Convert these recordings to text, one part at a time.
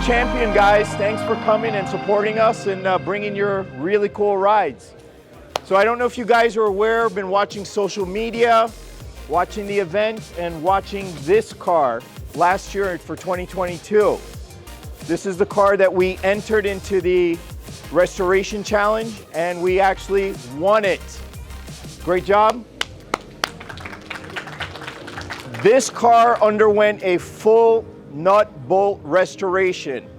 Champion, guys. Thanks for coming and supporting us and bringing your really cool rides. So I don't know if you guys are aware, been watching social media, watching the event, and watching this car last year for 2022. This is the car that we entered into the restoration challenge, and we actually won it. Great job. This car underwent a full nut bolt restoration.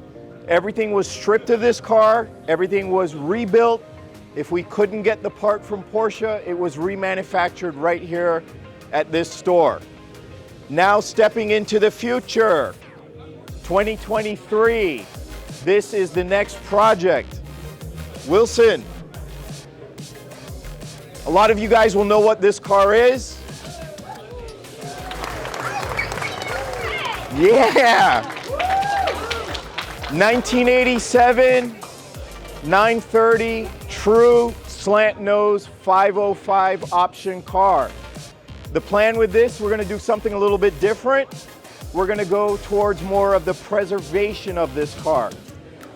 Everything was stripped of this car, everything was rebuilt. If we couldn't get the part from Porsche, it was remanufactured right here at this store. Now stepping into the future, 2023, this is the next project. Wilson, a lot of you guys will know what this car is. Yeah! 1987 930 true slant nose 505 option car. The plan with this, we're going to do something a little bit different. We're going to go towards more of the preservation of this car.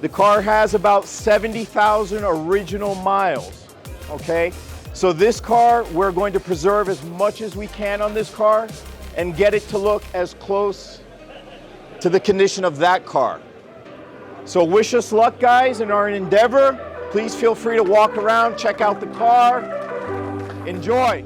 The car has about 70,000 original miles, okay? So this car, we're going to preserve as much as we can on this car and get it to look as close to the condition of that car. So wish us luck, guys, in our endeavor. Please feel free to walk around, check out the car. Enjoy.